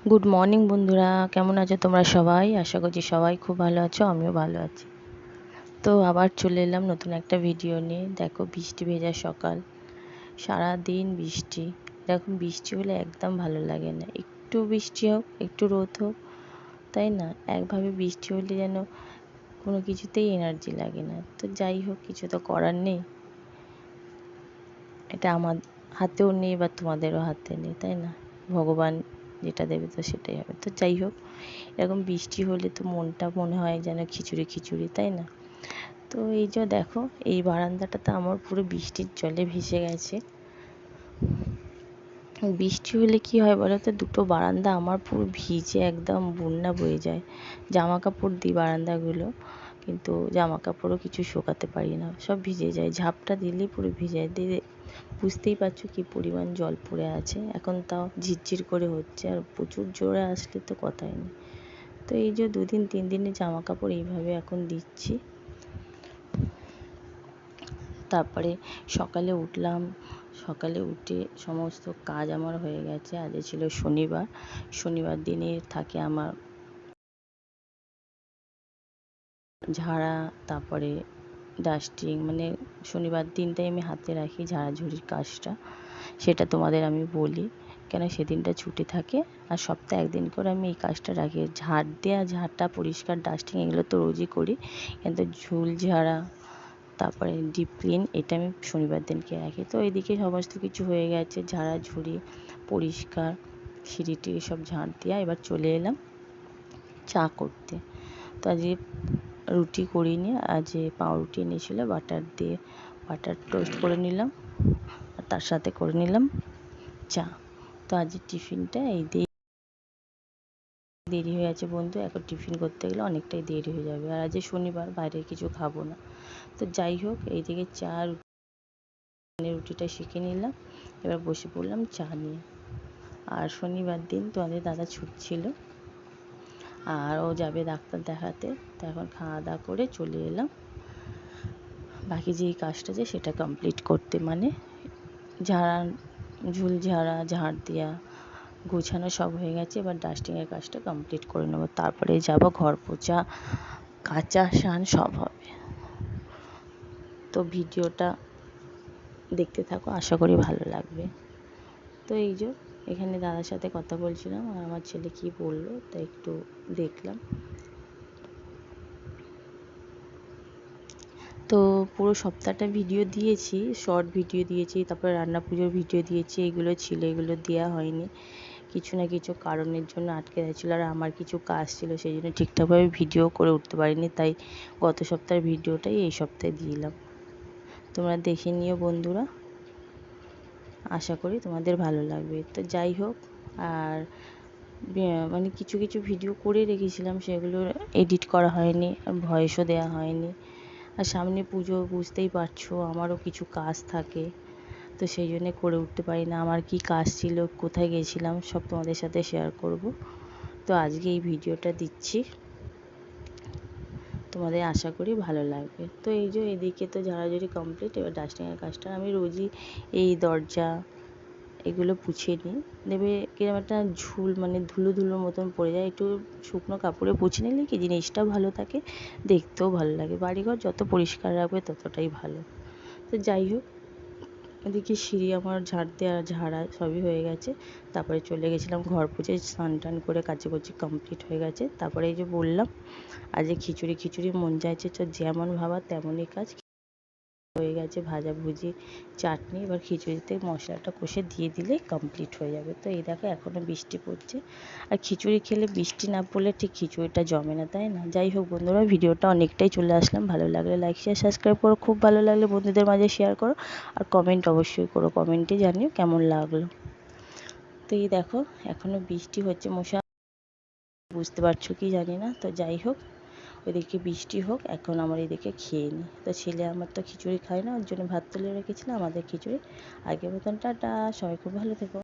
Good morning বন্ধুরা, কেমন আছো তোমরা সবাই? আশা করছি সবাই খুব ভালো আছো, আমিও ভালো আছি। তো আবার চলে এলাম নতুন একটা ভিডিও নিয়ে। দেখো, বৃষ্টি ভেজা সকাল, সারা দিন বৃষ্টি। এরকম বৃষ্টি হলে একদম ভালো লাগে না, একটু বৃষ্টি হোক, একটু রোদ হোক, তাই না? একভাবে বৃষ্টি হলে যেন কোনো কিছুতেই এনার্জি লাগে না। তো যাই হোক, কিছু তো করার নেই, এটা আমার হাতেও নেই বা তোমাদেরও হাতে নেই, তাই না? ভগবান যেটা দেবে তো সেটাই হবে। তো যাই হোক, এরকম বৃষ্টি হলে তো মনটা মনে হয় যেন খিচুড়ি খিচুড়ি, তাই না? তো এই যে দেখো, এই বারান্দাটাতে আমার পুরো বৃষ্টির জলে ভেসে গেছে। বৃষ্টি হলে কি হয় বলো তো, দুটো বারান্দা আমার পুরো ভিজে একদম বন্যা বয়ে যায়। জামা কাপড় দিই বারান্দাগুলো, কিন্তু জামা কাপড়ও কিছু শুকাতে পারি না, সব ভিজে যায়। ঝাপটা দিলেই পুরো ভিজে দিয়ে, বুঝতেই পারছো কি পরিমাণ জল পড়ে আছে। এখন তাও ঝিরঝির করে হচ্ছে, আর প্রচুর জোরে আসলে তো কথাই নেই। তো এই যে 2-3 দিনের জামা কাপড় এইভাবে এখন দিচ্ছি। তারপরে সকালে উঠলাম, সকালে উঠে সমস্ত কাজ আমার হয়ে গেছে। আজ ছিল শনিবার, শনিবার দিনে থাকে আমার ঝাড়া, তারপরে ডাস্টিং, মানে শনিবার দিনটাই আমি হাতে রাখি ঝাড়াঝুড়ির কাজটা। সেটা তোমাদের আমি বলি কেন সেদিনটা ছুটি থাকে, আর সপ্তাহে একদিন করে আমি এই কাজটা রাখি। ঝাড় দেওয়া, ঝাড়টা পরিষ্কার, ডাস্টিং এগুলো তো রোজই করি, কিন্তু ঝুল ঝাড়া, তারপরে ডিপ ক্লিন, এটা আমি শনিবার দিনকে রাখি। তো এদিকে সমস্ত কিছু হয়ে গেছে, ঝাড়াঝুড়ি, পরিষ্কার, সিঁড়ি টিড়ি সব ঝাঁট দেওয়া। এবার চলে এলাম চা করতে। তো আজকে রুটি করিনি, আজ পাউরুটি এনেছিল, বাটার দিয়ে বাটার টোস্ট করে নিলাম, আর তার সাথে করে নিলাম চা। তো আজ টিফিনটা এই দিয়ে দেরি হয়ে আছে বন্ধু, এখন টিফিন করতে গেলে অনেকটাই দেরি হয়ে যাবে, আর আজ শনিবার বাইরে কিছু খাবো না। তো যাই হোক, এইদিকে চা রুটিটা শিখে নিলাম, এবার বসে পড়লাম চা নিয়ে। আর শনিবার দিন তোমাদের দাদা ছুটি ছিল, আর ও যাবে ডাক্তার দেখাতে। তো এখন খাওয়া দাওয়া করে চলে এলাম বাকি যেই কাজটা আছে সেটা কমপ্লিট করতে, মানে ঝাড়া, ঝুল ঝাড়া, ঝাড় দেওয়া, গোছানো সব হয়ে গেছে। এবার ডাস্টিংয়ের কাজটা কমপ্লিট করে নেবো, তারপরে যাব ঘর পোছা, কাচা স্নান সব হবে। তো ভিডিওটা দেখতে থাকো, আশা করি ভালো লাগবে। তো এই যে এখানে দাদার সাথে কথা বলছিলাম, আর আমার ছেলে কি বললো তা একটু দেখলাম। তো পুরো সপ্তাহটা ভিডিও দিয়েছি, শর্ট ভিডিও দিয়েছি, তারপরে রান্না পুজোর ভিডিও দিয়েছি, এগুলো ছিল, এগুলো দেওয়া হয়নি কিছু না কিছু কারণের জন্য, আটকে যাচ্ছিলো, আর আমার কিছু কাজ ছিল, সেই জন্য ঠিকঠাকভাবে ভিডিও করে উঠতে পারিনি। তাই গত সপ্তাহের ভিডিওটাই এই সপ্তাহে দিলাম, তোমরা দেখে নিও বন্ধুরা, আশা করি তোমাদের ভালো লাগবে। তো যাই হোক, আর মানে কিছু কিছু ভিডিও করে রেখেছিলাম, সেগুলো এডিট করা হয়নি, আর ভয়েসও দেওয়া হয়নি। আর সামনে পুজো, বুঝতেই পারছো আমারও কিছু কাজ থাকে, তো সেই জন্যে করে উঠতে পারি না। আমার কি কাজ ছিল, কোথায় গেছিলাম, সব তোমাদের সাথে শেয়ার করব। তো আজকে এই ভিডিওটা দিচ্ছি, তোমাদের আশা করি ভালো লাগবে। তো এই যে এদিকে তো ঝাড়াঝাড়ি কমপ্লিট, এবার ডাস্টিংয়ের কাজটা আমি রোজই এই দরজা এগুলো পুছিয়ে নিই, দেবে কিরকম একটা ঝুল, মানে ধুলো ধুলো মতন পড়ে যায়, একটু শুকনো কাপড়ে পুছে নিলে কি জিনিসটা ভালো থাকে, দেখতেও ভালো লাগে। বাড়িঘর যত পরিষ্কার রাখবে ততটাই ভালো। তো যাই হোক, এদিকে সিঁড়ি আমার ঝাড় দেওয়া, ঝাড়া সবই হয়ে গেছে। তারপরে চলে গেছিলাম ঘর পুজোয়, স্নান টান করে কাচাকুচি কমপ্লিট হয়ে গেছে। তারপরে এই যে বললাম আজকে খিচুড়ি খিচুড়ি মন চাইছে, তো যেমন ভাবা তেমনই কাজ হয়ে গেছে, ভাজাভুজি, চাটনি। এবার খিচুড়িতে মশলাটা কষে দিয়ে দিলে কমপ্লিট হয়ে যাবে। তো এই দেখো এখনও বৃষ্টি পড়ছে, আর খিচুড়ি খেলে বৃষ্টি না পড়লে ঠিক খিচুড়িটা জমে না, তাই না? যাই হোক বন্ধুরা, ভিডিওটা অনেকটাই চলে আসলাম, ভালো লাগলে লাইক শেয়ার সাবস্ক্রাইব করো, খুব ভালো লাগলে বন্ধুদের মাঝে শেয়ার করো, আর কমেন্ট অবশ্যই করো, কমেন্টে জানিও কেমন লাগলো। তো এই দেখো এখনও বৃষ্টি হচ্ছে, মশা বুঝতে পারছো কি জানি না। তো যাই হোক, ওইদিকে বৃষ্টি হোক, এখন আমার এদিকে খেয়ে নিই। তো ছেলে আমার তো খিচুড়ি খায় না, ওর জন্য ভাত তুলে রেখেছিলাম, আমাদের খিচুড়ি। আগের মতন টাটা, সবাই খুব ভালো থেকো।